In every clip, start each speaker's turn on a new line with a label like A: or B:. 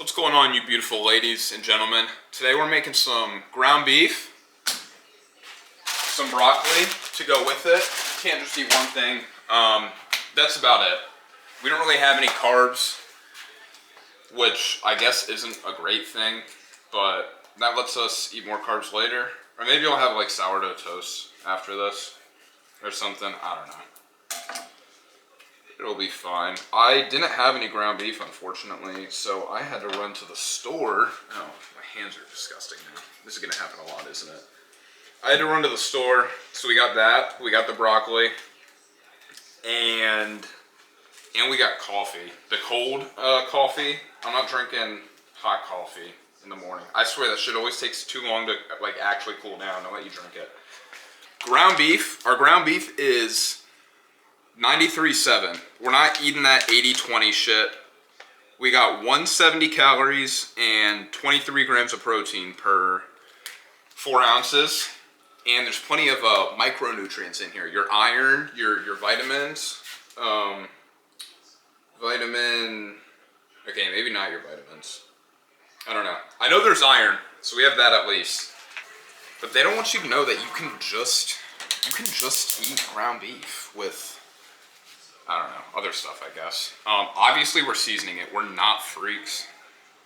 A: What's going on, you beautiful ladies and gentlemen? Today we're making some ground beef, some broccoli to go with it. You can't just eat one thing. That's about it. We don't really have any carbs, which I guess isn't a great thing, but that lets us eat more carbs later. Or maybe I'll have like sourdough toast after this or something. I don't know. It'll be fine. I didn't have any ground beef, unfortunately, so I had to run to the store. Oh, my hands are disgusting now. This is gonna happen a lot, isn't it? I had to run to the store, so we got that. We got the broccoli, and we got coffee. The cold coffee. I'm not drinking hot coffee in the morning. I swear that shit always takes too long to like actually cool down. I'll let you drink it. Ground beef. Our ground beef is 93.7. We're not eating that 80-20 shit. We got 170 calories and 23 grams of protein per 4 ounces. And there's plenty of micronutrients in here. Your iron, your vitamins, okay, maybe not your vitamins. I don't know. I know there's iron, so we have that at least. But they don't want you to know that you can just eat ground beef with, I don't know, other stuff, I guess. Obviously, we're seasoning it. We're not freaks.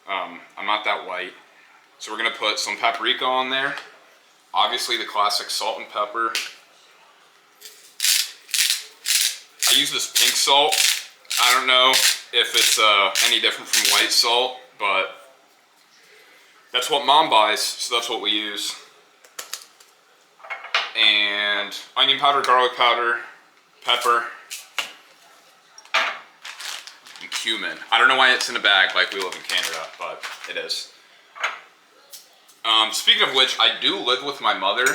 A: I'm not that white. So we're going to put some paprika on there. Obviously, the classic salt and pepper. I use this pink salt. I don't know if it's any different from white salt, but that's what Mom buys, so that's what we use. And onion powder, garlic powder, pepper, and cumin. I don't know why it's in a bag like we live in Canada, but it is. Speaking of which, I do live with my mother,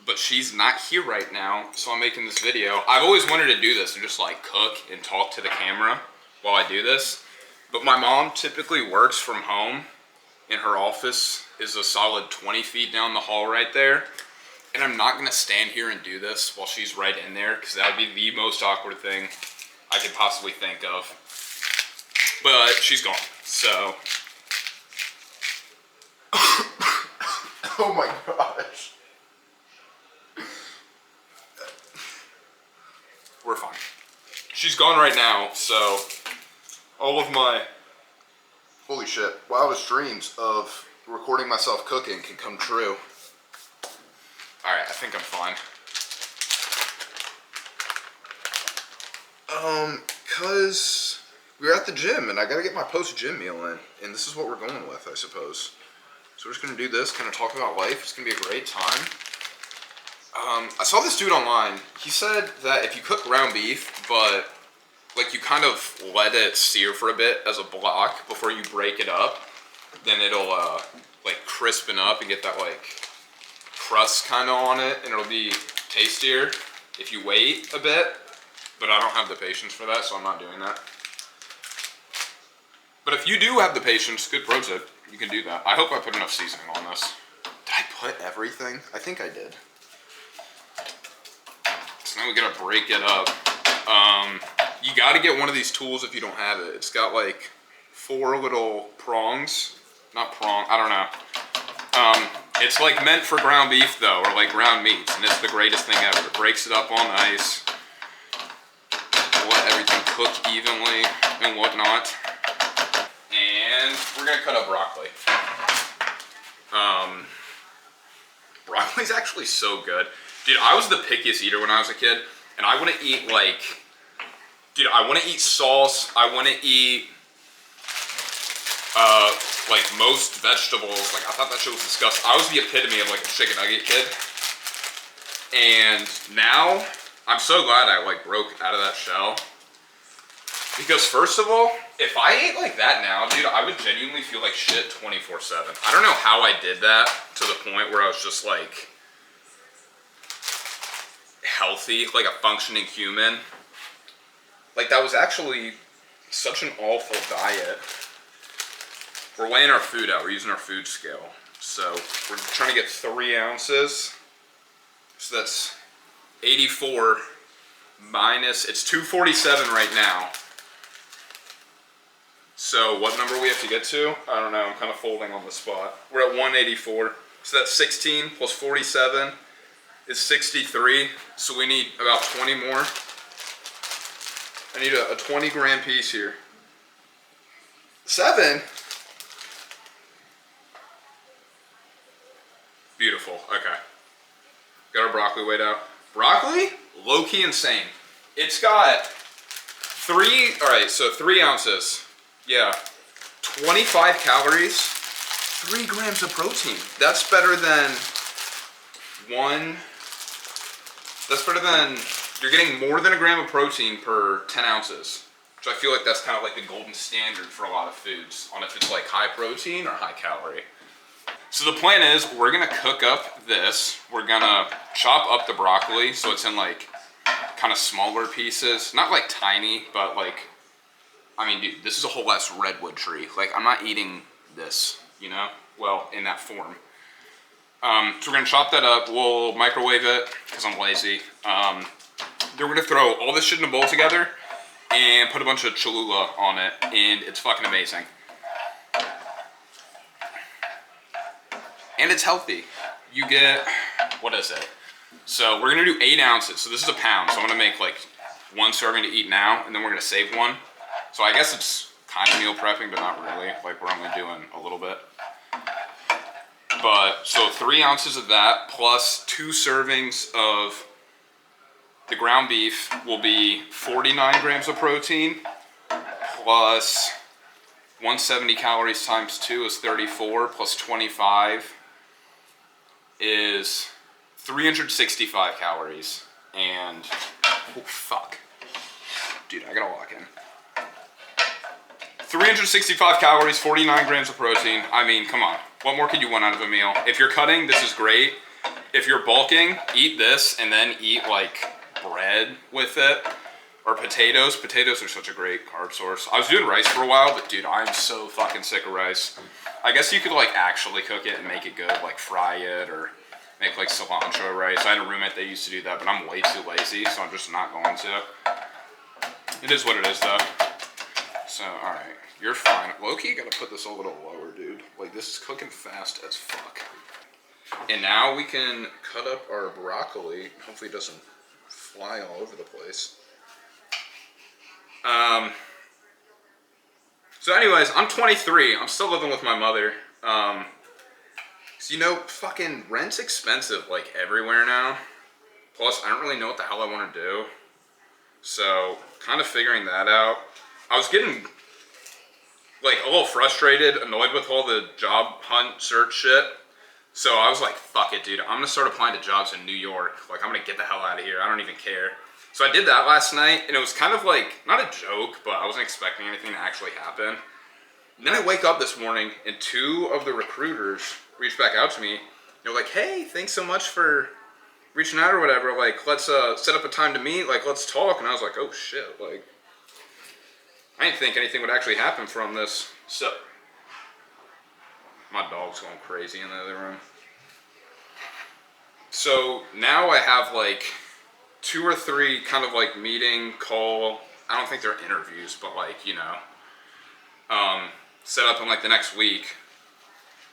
A: but she's not here right now, so I'm making this video. I've always wanted to do this and just like cook and talk to the camera while I do this, but my mom typically works from home, and her office is a solid 20 feet down the hall right there. And I'm not gonna stand here and do this while she's right in there, because that would be the most awkward thing I could possibly think of. But she's gone, so. Oh my gosh. We're fine. She's gone right now, so all of my, holy shit, wildest dreams of recording myself cooking can come true. Alright, I think I'm fine. Cause we're at the gym and I gotta get my post-gym meal in. And this is what we're going with, I suppose. So we're just gonna do this, kind of talk about life. It's gonna be a great time. I saw this dude online. He said that if you cook ground beef, but like you kind of let it sear for a bit as a block before you break it up, then it'll like crispen up and get that like crust kind of on it, and it'll be tastier if you wait a bit. But I don't have the patience for that, so I'm not doing that. But if you do have the patience, good pro tip, you can do that. I hope I put enough seasoning on this. Did I put everything? I think I did. So now we gotta break it up. You gotta get one of these tools if you don't have it. It's got like 4 little prongs. Not prong, I don't know. It's like meant for ground beef though, or like ground meats, and it's the greatest thing ever. It breaks it up on ice. Let everything cook evenly and whatnot. And we're gonna cut up broccoli. Broccoli's actually so good. Dude, I was the pickiest eater when I was a kid, and I want to eat like, dude, I want to eat sauce. I want to eat like most vegetables. Like, I thought that shit was disgusting. I was the epitome of like a chicken nugget kid. And now, I'm so glad I like broke out of that shell. Because first of all, if I ate like that now, dude, I would genuinely feel like shit 24/7. I don't know how I did that to the point where I was just like healthy, like a functioning human. Like, that was actually such an awful diet. We're weighing our food out. We're using our food scale. So we're trying to get 3 ounces. So that's 84 minus, it's 247 right now. So what number we have to get to? I don't know. I'm kind of folding on the spot. We're at 184. So that's 16 plus 47 is 63. So we need about 20 more. I need a 20 gram piece here. 7? Beautiful. Okay. Got our broccoli weighed out. Broccoli? Low-key insane. It's got 3 ounces. Yeah. 25 calories, 3 grams of protein. That's better than you're getting more than a gram of protein per 10 ounces. Which I feel like that's kind of like the golden standard for a lot of foods on if it's like high protein or high calorie. So the plan is we're gonna cook up this. We're gonna chop up the broccoli so it's in like kind of smaller pieces. Not like tiny, but like, I mean, dude, this is a whole ass redwood tree. Like, I'm not eating this, you know? Well, in that form. So we're gonna chop that up. We'll microwave it, because I'm lazy. Then we're gonna throw all this shit in a bowl together and put a bunch of Cholula on it, and it's fucking amazing. And it's healthy. You get, what is it? So we're gonna do 8 ounces. So this is a pound. So I'm gonna make like 1 serving to eat now, and then we're gonna save 1. So I guess it's kind of meal prepping, but not really. Like, we're only doing a little bit. But, so 3 ounces of that, plus 2 servings of the ground beef will be 49 grams of protein, plus 170 calories times 2 is 34, plus 25 is 365 calories. And, oh fuck. Dude, I gotta walk in. 365 calories, 49 grams of protein. I mean, come on. What more could you want out of a meal? If you're cutting, this is great. If you're bulking, eat this and then eat like bread with it. Or potatoes. Potatoes are such a great carb source. I was doing rice for a while, but dude, I'm so fucking sick of rice. I guess you could like actually cook it and make it good, like fry it or make like cilantro rice. I had a roommate that used to do that, but I'm way too lazy, so I'm just not going to. It is what it is though. So, alright, you're fine. Low-key, gotta put this a little lower, dude. Like, this is cooking fast as fuck. And now we can cut up our broccoli. Hopefully it doesn't fly all over the place. So anyways, I'm 23. I'm still living with my mother. So, you know, fucking rent's expensive, like, everywhere now. Plus, I don't really know what the hell I want to do. So, kind of figuring that out. I was getting, like, a little frustrated, annoyed with all the job hunt search shit. So I was like, fuck it, dude. I'm going to start applying to jobs in New York. Like, I'm going to get the hell out of here. I don't even care. So I did that last night, and it was kind of like, not a joke, but I wasn't expecting anything to actually happen. And then I wake up this morning, and 2 of the recruiters reached back out to me. They're like, hey, thanks so much for reaching out or whatever. Like, let's set up a time to meet. Like, let's talk. And I was like, oh, shit. Like, I didn't think anything would actually happen from this. So, my dog's going crazy in the other room. So, now I have, like, 2 or 3 kind of, like, meeting, call, I don't think they're interviews, but, like, you know, set up in, like, the next week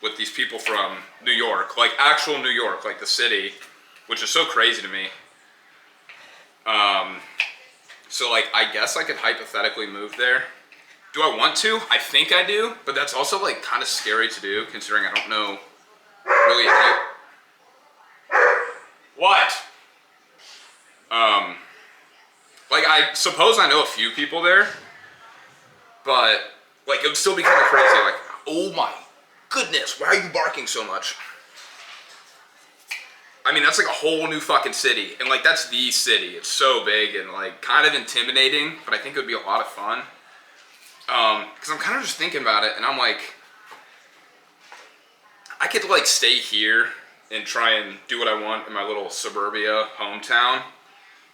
A: with these people from New York, like, actual New York, like, the city, which is so crazy to me. So, like, I guess I could hypothetically move there. Do I want to? I think I do, but that's also, like, kind of scary to do, considering I don't know really how... What? Like, I suppose I know a few people there, but, like, it would still be kind of crazy, like, oh my goodness, why are you barking so much? I mean, that's like a whole new fucking city. And like, that's the city. It's so big and like kind of intimidating, but I think it would be a lot of fun. Because I'm kind of just thinking about it and I'm like, I could like stay here and try and do what I want in my little suburbia hometown.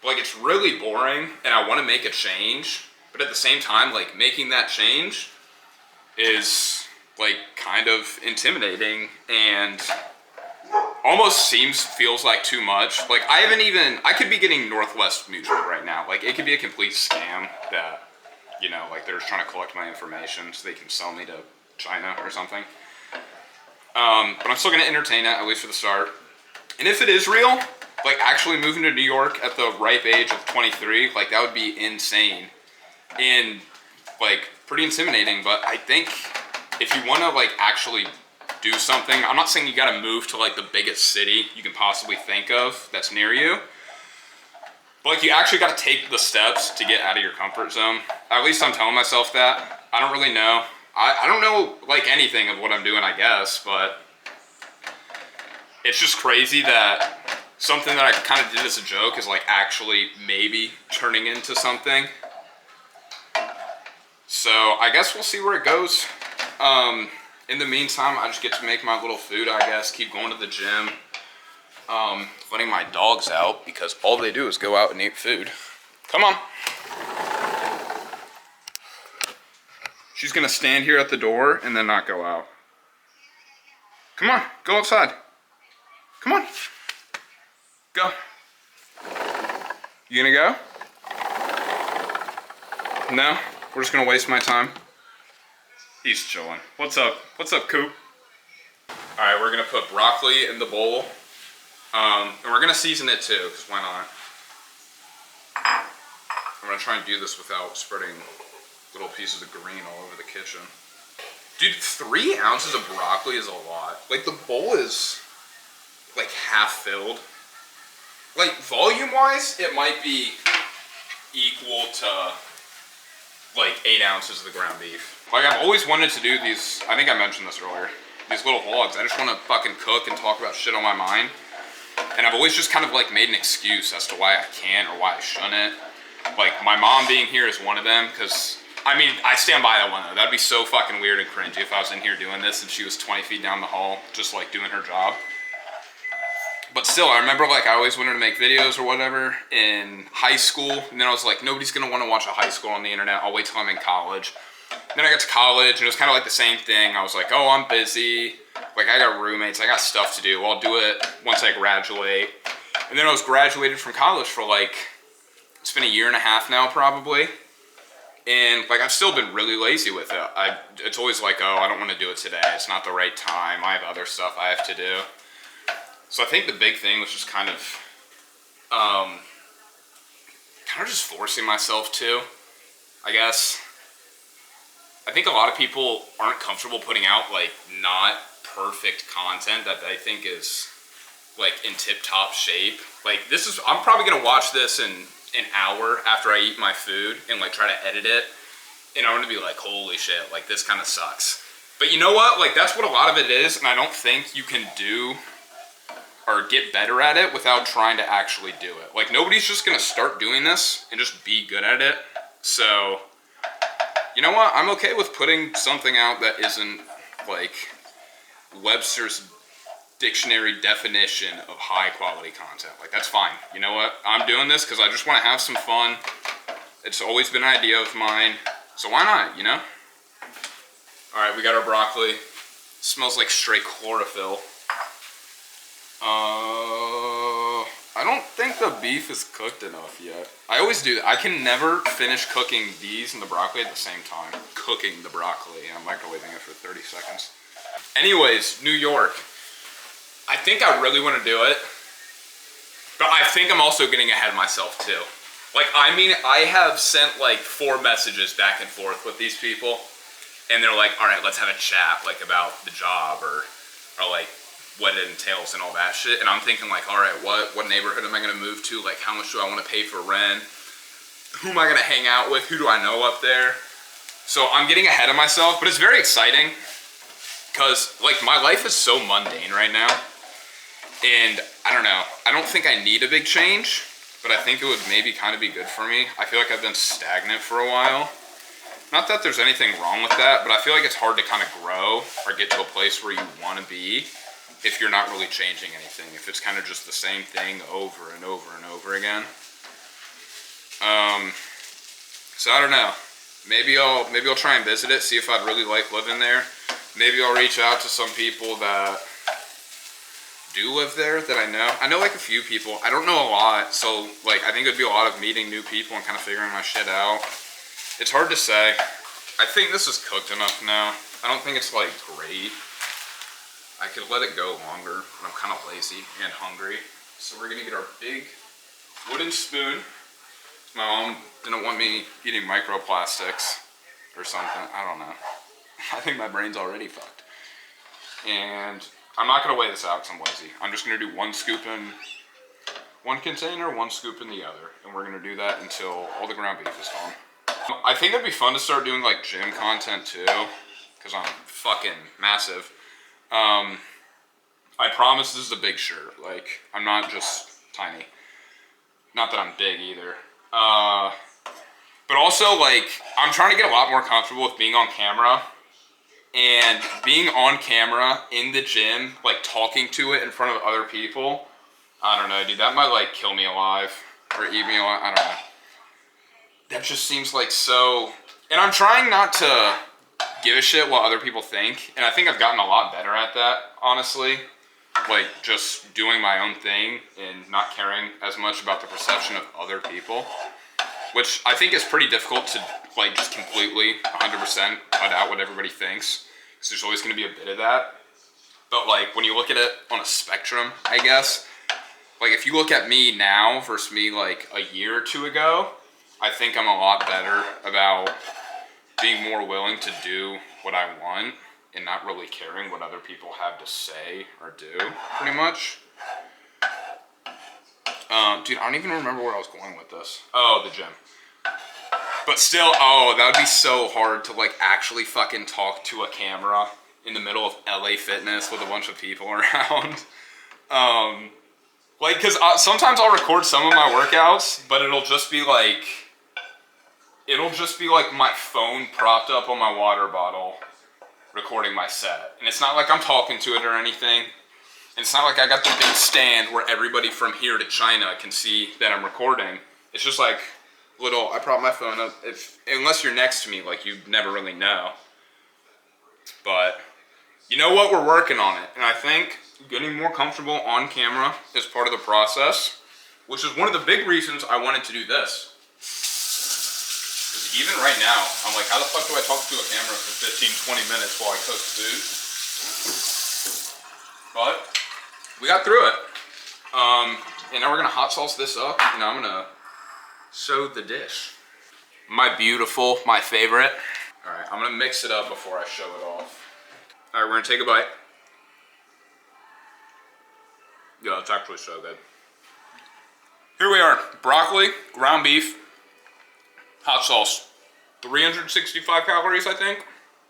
A: But like, it's really boring and I want to make a change. But at the same time, like making that change is like kind of intimidating and almost feels like too much. Like, I could be getting Northwest Mutual right now. Like, it could be a complete scam that, you know, like they're just trying to collect my information so they can sell me to China or something. But I'm still gonna entertain it, at least for the start. And if it is real, like actually moving to New York at the ripe age of 23, like that would be insane. And like pretty intimidating, but I think if you wanna like actually do something, I'm not saying you gotta move to like the biggest city you can possibly think of that's near you. But like you actually gotta take the steps to get out of your comfort zone. At least I'm telling myself that. I don't really know. I don't know like anything of what I'm doing, I guess, but it's just crazy that something that I kind of did as a joke is like actually maybe turning into something. So I guess we'll see where it goes. In the meantime, I just get to make my little food, I guess, keep going to the gym. Letting my dogs out because all they do is go out and eat food. Come on. She's gonna stand here at the door and then not go out. Come on, go outside. Come on. Go. You gonna go? No? We're just gonna waste my time? He's chilling. What's up? What's up, Coop? Alright, we're gonna put broccoli in the bowl. And we're gonna season it too, because why not? I'm gonna try and do this without spreading little pieces of green all over the kitchen. Dude, 3 ounces of broccoli is a lot. Like, the bowl is like half filled. Like, volume-wise, it might be equal to like 8 ounces of the ground beef. Like, I've always wanted to do these, I think I mentioned this earlier, these little vlogs. I just want to fucking cook and talk about shit on my mind. And I've always just kind of like made an excuse as to why I can't or why I shouldn't. Like, my mom being here is one of them, because I mean, I stand by that one though. That'd be so fucking weird and cringy if I was in here doing this and she was 20 feet down the hall just like doing her job. But still, I remember like I always wanted to make videos or whatever in high school. And then I was like, nobody's gonna want to watch a high school on the internet. I'll wait till I'm in college. Then I got to college and it was kind of like the same thing. I was like, oh, I'm busy. Like, I got roommates, I got stuff to do. I'll do it once I graduate. And then I was graduated from college for like, it's been 1.5 years now probably. And like, I've still been really lazy with it. It's always like, oh, I don't want to do it today. It's not the right time. I have other stuff I have to do. So I think the big thing was just kind of just forcing myself to, I guess. I think a lot of people aren't comfortable putting out like not perfect content that they think is like in tip-top shape. Like, this is, I'm probably gonna watch this in an hour after I eat my food and like try to edit it, and I'm gonna be like, holy shit, like this kind of sucks. But you know what, like that's what a lot of it is, and I don't think you can do or get better at it without trying to actually do it. Like, nobody's just gonna start doing this and just be good at it. So you know what, I'm okay with putting something out that isn't like Webster's dictionary definition of high quality content. Like, that's fine. You know what, I'm doing this because I just want to have some fun. It's always been an idea of mine, so why not, you know? Alright, we got our broccoli. Smells like straight chlorophyll. I don't think the beef is cooked enough yet. I always do that. I can never finish cooking these and the broccoli at the same time. Cooking the broccoli, and I'm microwaving it for 30 seconds. Anyways, New York. I think I really want to do it, but I think I'm also getting ahead of myself too. Like, I mean, I have sent like 4 messages back and forth with these people, and they're like, all right, let's have a chat like about the job or like what it entails and all that shit. And I'm thinking like, all right, what neighborhood am I gonna move to? Like, how much do I want to pay for rent? Who am I gonna hang out with? Who do I know up there? So I'm getting ahead of myself, but it's very exciting because like my life is so mundane right now. And I don't know, I don't think I need a big change, but I think it would maybe kind of be good for me. I feel like I've been stagnant for a while. Not that there's anything wrong with that, but I feel like it's hard to kind of grow or get to a place where you want to be if you're not really changing anything, if it's kind of just the same thing over and over and over again. So I don't know. Maybe I'll try and visit it, see if I'd really like living there. Maybe I'll reach out to some people that do live there that I know. I know like a few people. I don't know a lot, so like I think it'd be a lot of meeting new people and kind of figuring my shit out. It's hard to say. I think this is cooked enough now. I don't think it's like great. I could let it go longer, but I'm kind of lazy and hungry. So we're gonna get our big wooden spoon. My mom didn't want me eating microplastics or something. I don't know. I think my brain's already fucked. And I'm not gonna weigh this out because I'm lazy. I'm just gonna do one scoop in one container, one scoop in the other. And we're gonna do that until all the ground beef is gone. I think that'd be fun to start doing like gym content too, because I'm fucking massive. I promise this is a big shirt. Like, I'm not just tiny. Not that I'm big either. But also, like, I'm trying to get a lot more comfortable with being on camera. And being on camera in the gym, like talking to it in front of other people, I don't know, dude, that might like kill me alive or eat me alive. I don't know. That just seems like so, and I'm trying not to give a shit what other people think, and I think I've gotten a lot better at that, honestly. Like, just doing my own thing and not caring as much about the perception of other people, which I think is pretty difficult to, like, just completely 100% cut out what everybody thinks, because there's always going to be a bit of that. But, like, when you look at it on a spectrum, I guess, like, if you look at me now versus me, like, a year or two ago, I think I'm a lot better about being more willing to do what I want and not really caring what other people have to say or do, pretty much. Dude, I don't even remember where I was going with this. Oh, the gym. But still, oh, that would be so hard to, like, actually fucking talk to a camera in the middle of LA Fitness with a bunch of people around. Like, because sometimes I'll record some of my workouts, but it'll just be like my phone propped up on my water bottle recording my set. And it's not like I'm talking to it or anything. And it's not like I got the big stand where everybody from here to China can see that I'm recording. It's just like little, I prop my phone up. Unless you're next to me, like, you never really know. But you know what? We're working on it. And I think getting more comfortable on camera is part of the process, which is one of the big reasons I wanted to do this. Because even right now, I'm like, how the fuck do I talk to a camera for 15, 20 minutes while I cook food? But we got through it. And now we're gonna hot sauce this up, and I'm gonna show the dish. My beautiful, my favorite. All right, I'm gonna mix it up before I show it off. All right, we're gonna take a bite. Yeah, it's actually so good. Here we are, broccoli, ground beef, hot sauce, 365 calories, I think,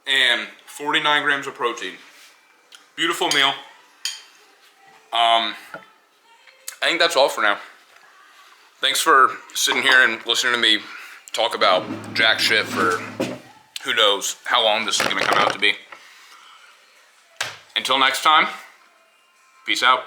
A: and 49 grams of protein. Beautiful meal. I think that's all for now. Thanks for sitting here and listening to me talk about jack shit for who knows how long this is gonna come out to be. Until next time, peace out.